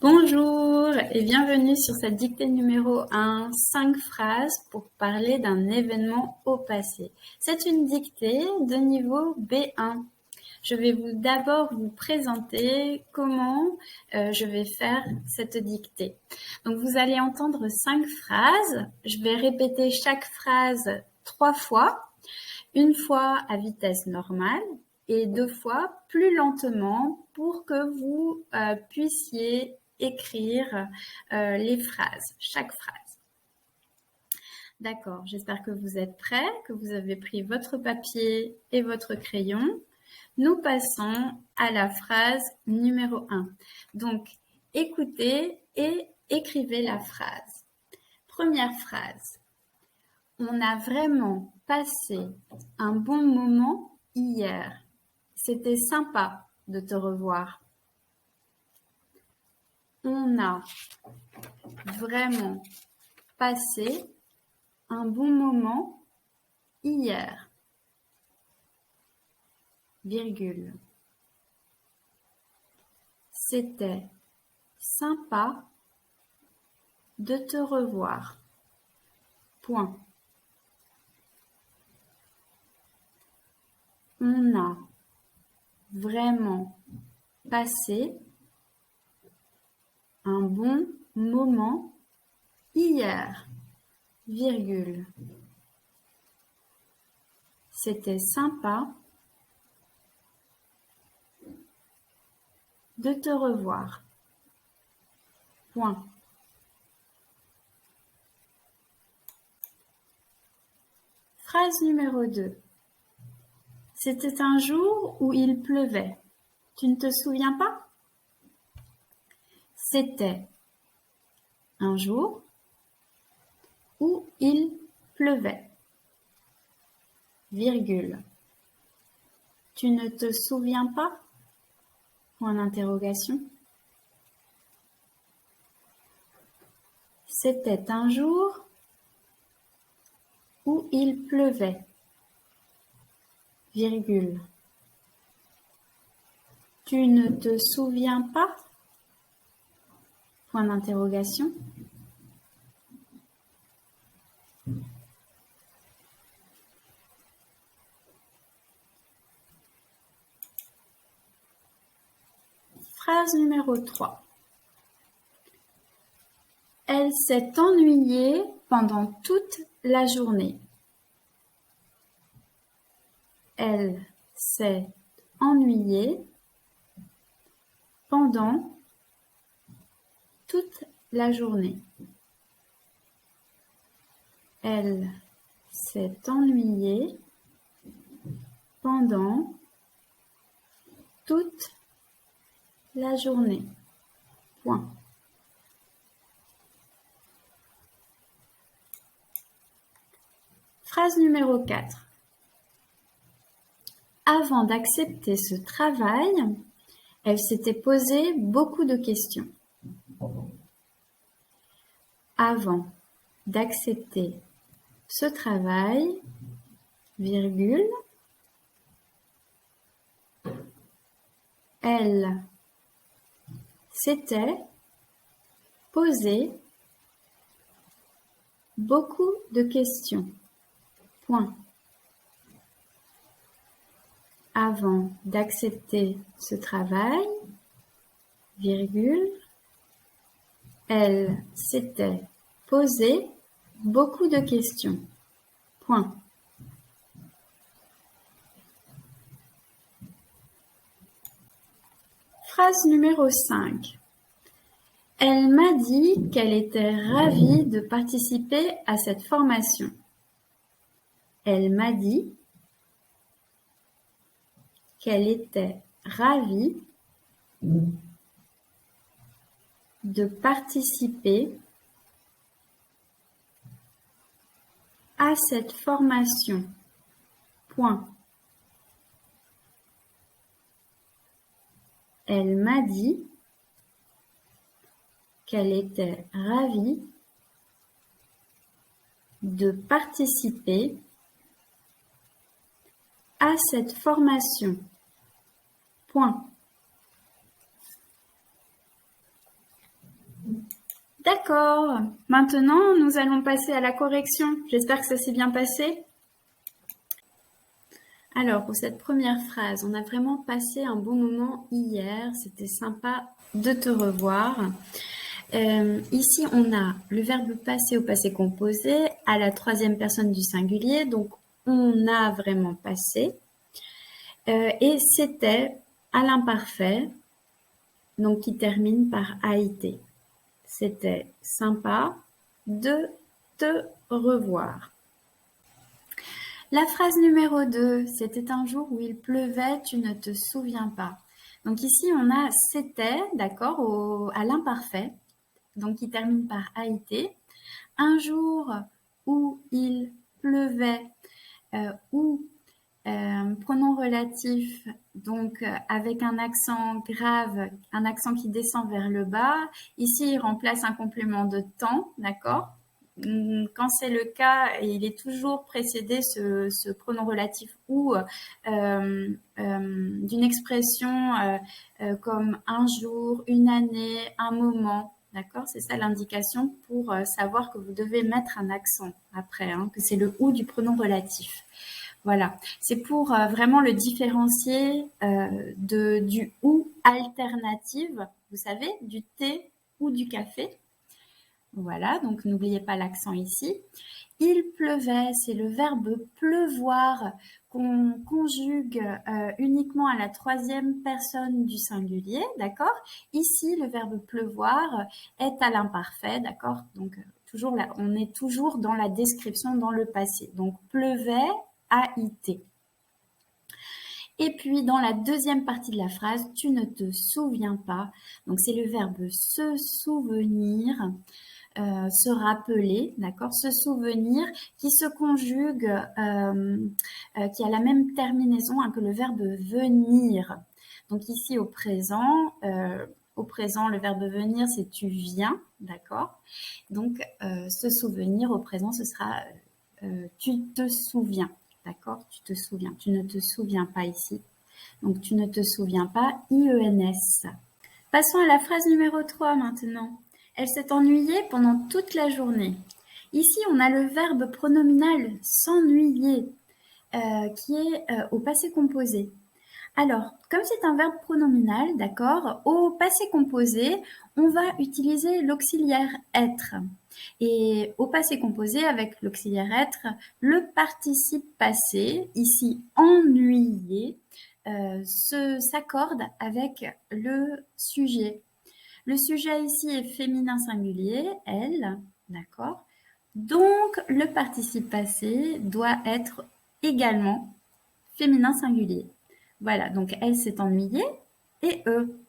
Bonjour et bienvenue sur cette dictée numéro 1, 5 phrases pour parler d'un événement au passé. C'est une dictée de niveau B1. Je vais d'abord vous présenter comment je vais faire cette dictée. Donc vous allez entendre 5 phrases. Je vais répéter chaque phrase 3 fois, une fois à vitesse normale et 2 fois plus lentement pour que vous puissiez écrire les phrases, chaque phrase. D'accord, j'espère que vous êtes prêts, que vous avez pris votre papier et votre crayon. Nous passons à la phrase numéro 1. Donc, écoutez et écrivez la phrase. Première phrase. On a vraiment passé un bon moment hier. C'était sympa de te revoir. On a vraiment passé un bon moment hier. Virgule. C'était sympa de te revoir. Point. On a vraiment passé un bon moment hier. Virgule. C'était sympa de te revoir. Point. Phrase numéro 2. C'était un jour où il pleuvait. Tu ne te souviens pas? C'était un jour où il pleuvait. Virgule. Tu ne te souviens pas? Point d'interrogation. C'était un jour où il pleuvait. Virgule. Tu ne te souviens pas? Point d'interrogation. Phrase numéro 3. Elle s'est ennuyée pendant toute la journée. Elle s'est ennuyée pendant toute la journée. Elle s'est ennuyée pendant toute la journée. Point. Phrase numéro 4. Avant d'accepter ce travail, elle s'était posé beaucoup de questions. Avant d'accepter ce travail, virgule, elle s'était posé beaucoup de questions. Point. Avant d'accepter ce travail, virgule, elle s'était posé beaucoup de questions. Point. Phrase numéro 5. Elle m'a dit qu'elle était ravie de participer à cette formation. Elle m'a dit qu'elle était ravie de participer à cette formation. Point. Elle m'a dit qu'elle était ravie de participer à cette formation. Point. D'accord. Maintenant, nous allons passer à la correction. J'espère que ça s'est bien passé. Alors, pour cette première phrase, on a vraiment passé un bon moment hier. C'était sympa de te revoir. Ici, on a le verbe passer au passé composé à la troisième personne du singulier. Donc, on a vraiment passé. Et c'était à l'imparfait, donc qui termine par a été. C'était sympa de te revoir. La phrase numéro 2, c'était un jour où il pleuvait, tu ne te souviens pas. Donc ici, on a c'était, d'accord, à l'imparfait, donc qui termine par a été. Un jour où il pleuvait, où pronom relatif, donc avec un accent grave, un accent qui descend vers le bas. Ici, il remplace un complément de temps, d'accord? Quand c'est le cas, il est toujours précédé ce pronom relatif ou d'une expression comme un jour, une année, un moment. D'accord? C'est ça l'indication pour savoir que vous devez mettre un accent après, hein, que c'est le ou du pronom relatif. Voilà, c'est pour vraiment le différencier du ou alternative, vous savez, du thé ou du café. Voilà, donc n'oubliez pas l'accent ici. Il pleuvait, c'est le verbe pleuvoir qu'on conjugue uniquement à la troisième personne du singulier, d'accord? Ici, le verbe pleuvoir est à l'imparfait, d'accord? Donc, toujours là, on est toujours dans la description dans le passé. Donc, pleuvait, a été. Et puis, dans la deuxième partie de la phrase, tu ne te souviens pas. Donc, c'est le verbe se souvenir. Se rappeler, d'accord, se souvenir, qui se conjugue, qui a la même terminaison hein, que le verbe venir. Donc ici au présent, le verbe venir c'est tu viens, d'accord. Donc se souvenir au présent ce sera tu te souviens, d'accord, tu te souviens, tu ne te souviens pas ici. Donc tu ne te souviens pas, IENS. Passons à la phrase numéro 3 maintenant. Elle s'est ennuyée pendant toute la journée. Ici, on a le verbe pronominal s'ennuyer qui est au passé composé. Alors, comme c'est un verbe pronominal, d'accord, au passé composé, on va utiliser l'auxiliaire être. Et au passé composé, avec l'auxiliaire être, le participe passé, ici ennuyé, s'accorde avec le sujet. Le sujet ici est féminin singulier, elle, d'accord? Donc, le participe passé doit être également féminin singulier. Voilà, donc elle s'est ennuyée et eux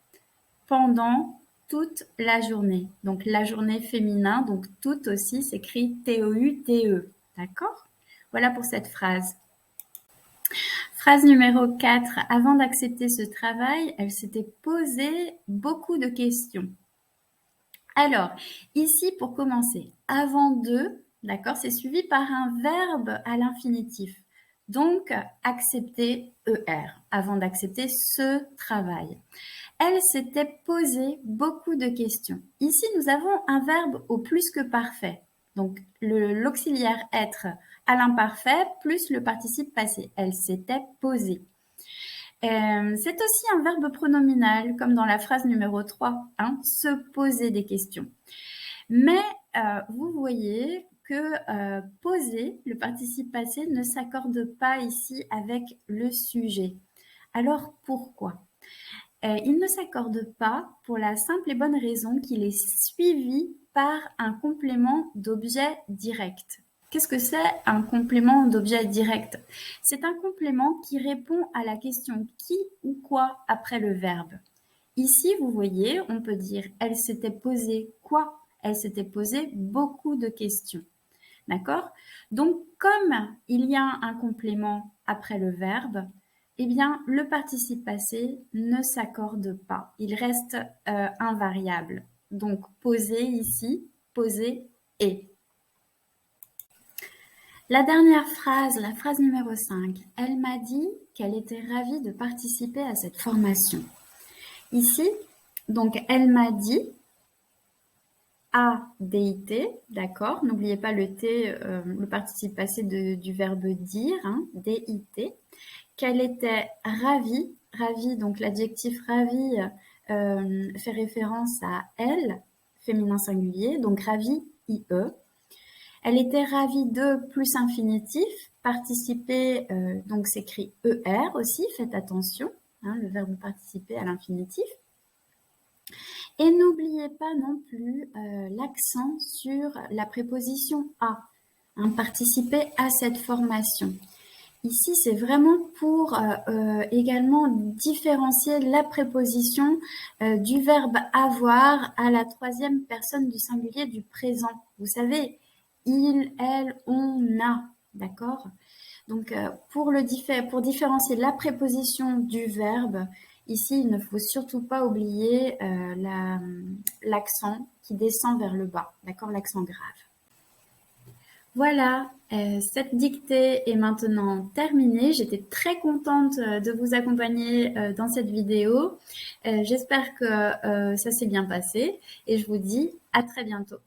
pendant toute la journée. Donc, la journée féminin, donc toute aussi s'écrit T-O-U-T-E, d'accord? Voilà pour cette phrase. Phrase numéro 4. Avant d'accepter ce travail, elle s'était posé beaucoup de questions. Alors, ici, pour commencer, avant de, d'accord, c'est suivi par un verbe à l'infinitif. Donc, accepter ER, avant d'accepter ce travail. Elle s'était posé beaucoup de questions. Ici, nous avons un verbe au plus que parfait. Donc, l'auxiliaire être à l'imparfait plus le participe passé. Elle s'était posée. C'est aussi un verbe pronominal, comme dans la phrase numéro 3, hein, se poser des questions. Mais vous voyez que poser, le participe passé, ne s'accorde pas ici avec le sujet. Alors pourquoi? Il ne s'accorde pas pour la simple et bonne raison qu'il est suivi par un complément d'objet direct. Qu'est-ce que c'est un complément d'objet direct? C'est un complément qui répond à la question qui ou quoi après le verbe. Ici, vous voyez, on peut dire elle s'était posé quoi? Elle s'était posé beaucoup de questions. D'accord? Donc, comme il y a un complément après le verbe, eh bien, le participe passé ne s'accorde pas. Il reste invariable. Donc, poser ici, poser est. La dernière phrase, la phrase numéro 5. Elle m'a dit qu'elle était ravie de participer à cette formation. Ici, donc, elle m'a dit, A-D-I-T, d'accord? N'oubliez pas le T, le participe passé du verbe dire, hein, D-I-T. Qu'elle était ravie, ravie, donc l'adjectif ravie fait référence à elle, féminin singulier, donc ravie, I-E. Elle était ravie de plus infinitif, participer, donc s'écrit ER aussi, faites attention, hein, le verbe participer à l'infinitif. Et n'oubliez pas non plus l'accent sur la préposition à, hein, participer à cette formation. Ici, c'est vraiment pour également différencier la préposition du verbe avoir à la troisième personne du singulier du présent. Vous savez, il, elle, on a, d'accord? Donc, pour différencier la préposition du verbe, ici, il ne faut surtout pas oublier l'accent qui descend vers le bas, d'accord? L'accent grave. Voilà, cette dictée est maintenant terminée. J'étais très contente de vous accompagner dans cette vidéo. J'espère que ça s'est bien passé et je vous dis à très bientôt.